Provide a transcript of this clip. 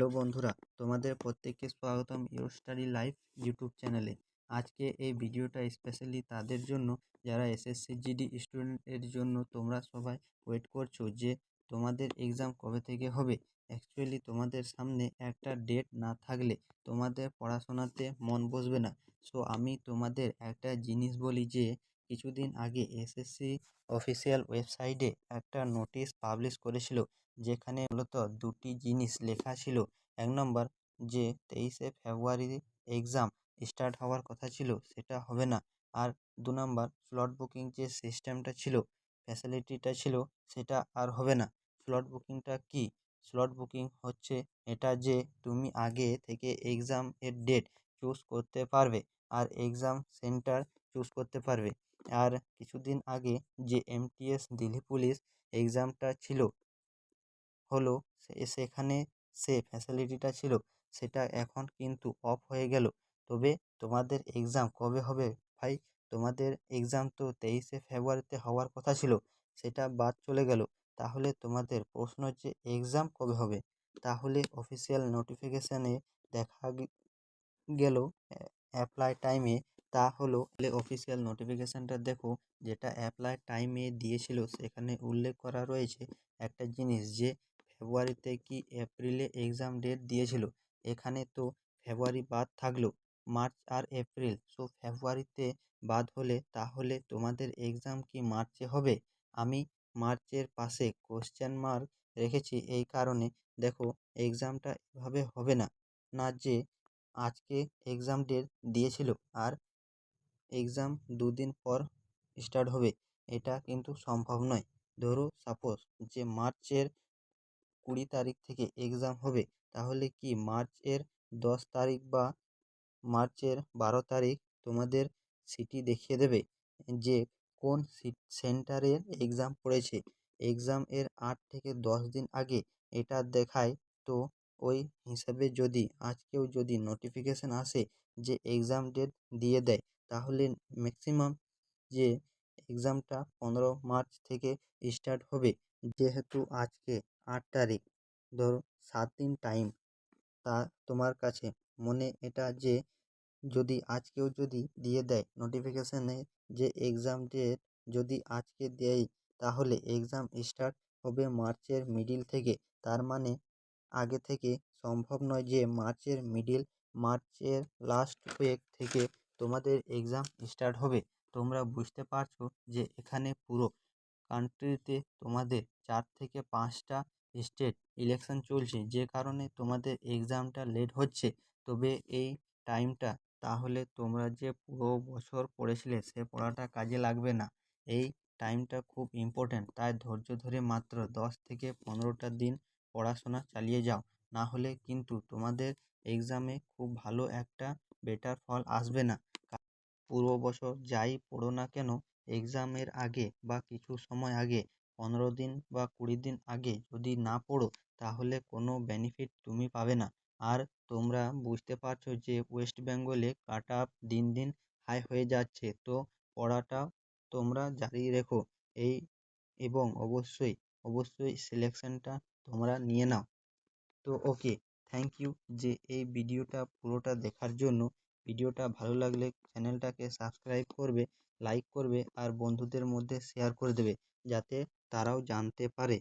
Hello বন্ধুরা, তোমাদের প্রত্যেককে স্বাগতম ইওর স্টাডি লাইফ ইউটিউব চ্যানেলে। আজকে এই ভিডিওটা স্পেশালি তাদের জন্য যারা এসএসসি জিডি স্টুডেন্টের জন্য। তোমরা সবাই ওয়েট করছো যে তোমাদের এক্সাম কবে থেকে হবে। অ্যাকচুয়ালি তোমাদের সামনে একটা ডেট না থাকলে তোমাদের পড়াশোনাতে মন বসবে না। সো আমি তোমাদের একটা জিনিস বলি যে কিছুদিন আগে এসএসসি অফিসিয়াল ওয়েবসাইটে একটা নোটিশ পাবলিশ করেছিল, যেখানে মূলত দুটি জিনিস লেখা ছিল। এক নম্বর, যে 23শে ফেব্রুয়ারি এক্সাম স্টার্ট হওয়ার কথা ছিল সেটা হবে না। আর 2 নম্বর, স্লট বুকিং যে সিস্টেমটা ছিল, ফ্যাসিলিটিটা ছিল, সেটা আর হবে না। স্লট বুকিংটা কি? স্লট বুকিং হচ্ছে এটা যে তুমি আগে থেকে এক্সাম এর ডেট চুজ করতে পারবে আর এক্সাম সেন্টার চুজ করতে পারবে। আর কিছুদিন আগে যে এমটিএস দিল্লি পুলিশ এক্সামটা ছিল হলো, সেখানে সে ফ্যাসিলিটিটা ছিল, সেটা এখন কিন্তু অফ হয়ে গেল। তবে তোমাদের এক্সাম কবে হবে ভাই? তোমাদের এক্সাম তো 23শে ফেব্রুয়ারিতে হওয়ার কথা ছিল, সেটা বাদ চলে গেল। তাহলে তোমাদের প্রশ্ন হচ্ছে এক্সাম কবে হবে? তাহলে অফিসিয়াল নোটিফিকেশানে দেখা গেল অ্যাপ্লাই টাইমে, তা হলো অফিসিয়াল নোটিফিকেশানটা দেখো, যেটা অ্যাপ্লাই টাইমে দিয়েছিল সেখানে উল্লেখ করা রয়েছে একটা জিনিস, যে ফেব্রুয়ারিতে কি এপ্রিলে এক্সাম ডেট দিয়েছিল। এখানে তো ফেব্রুয়ারি বাদ থাকলো, মার্চ আর এপ্রিল। সো ফেব্রুয়ারিতে বাদ হলে তাহলে তোমাদের এক্সাম কি মার্চে হবে? আমি মার্চের পাশে কোশ্চেন মার্ক রেখেছি এই কারণে। দেখো, এক্সামটা এভাবে হবে না, না যে আজকে এক্সাম ডেট দিয়েছিল আর এক্সাম 2 দিন পর স্টার্ট হবে, এটা কিন্তু সম্ভব নয়। ধরো সাপোজ যে মার্চের 20 তারিখ থেকে এক্সাম হবে, তাহলে কি মার্চের 10 তারিখ বা মার্চের 12 তারিখ তোমাদের সিটি দেখিয়ে দেবে যে কোন সেন্টারে এক্সাম পড়েছে। এক্সাম এর 8 থেকে 10 দিন আগে এটা দেখায়। তো ওই হিসাবে যদি আজকেও যদি নোটিফিকেশান আসে যে এক্সাম ডেট দিয়ে দেয়, তাহলে ম্যাক্সিমাম যে এক্সামটা 15 মার্চ থেকে স্টার্ট হবে। যেহেতু আজকে 8 তারিখ, ধরো 7 দিন টাইম, তা তোমার কাছে মনে এটা যে যদি আজকেও যদি দিয়ে দেয় নোটিফিকেশানে যে এক্সাম ডেট যদি আজকে দেয়, তাহলে এক্সাম স্টার্ট হবে মার্চের মিডিল থেকে। তার মানে আগে থেকে সম্ভব নয় যে মার্চের মিডিল, মার্চের লাস্ট উইক থেকে তোমাদের এক্সাম স্টার্ট হবে। তোমরা বুঝতে পারছো যে এখানে পুরো কান্ট্রিতে তোমাদের 4 থেকে 5টা স্টেট ইলেকশন চলছে, যে কারণে তোমাদের এক্সামটা লেট হচ্ছে। তবে এই টাইমটা তাহলে তোমরা যে পুরো বছর পড়েছিলে সে পড়াটা কাজে লাগবে না। এই টাইমটা খুব ইম্পর্ট্যান্ট, তাই ধৈর্য ধরে মাত্র 10 থেকে 15টা দিন পড়াশোনা চালিয়ে যাও। না হলে কিন্তু তোমাদের এক্সামে খুব ভালো একটা বেটার ফল আসবে না। পুরো বছর যাই পড়ো না কেন, এক্সামের আগে বা কিছু সময় আগে, 15 দিন বা 20 দিন আগে যদি না পড়ো, তাহলে কোনো বেনিফিট তুমি পাবে না। আর তোমরা বুঝতে পারছো যে ওয়েস্ট বেঙ্গলে কাট অফ দিন দিন হাই হয়ে যাচ্ছে। তো পড়াটা তোমরা জারি রেখো এই, এবং অবশ্যই অবশ্যই সিলেকশনটা তোমরা নিয়ে নাও। তো ওকে, থ্যাংক ইউ যে এই ভিডিওটা পুরোটা দেখার জন্য। ভিডিওটা ভালো লাগলে চ্যানেলটাকে সাবস্ক্রাইব করবে, লাইক করবে আর বন্ধুদের মধ্যে শেয়ার করে দেবে, যাতে তারাও জানতে পারে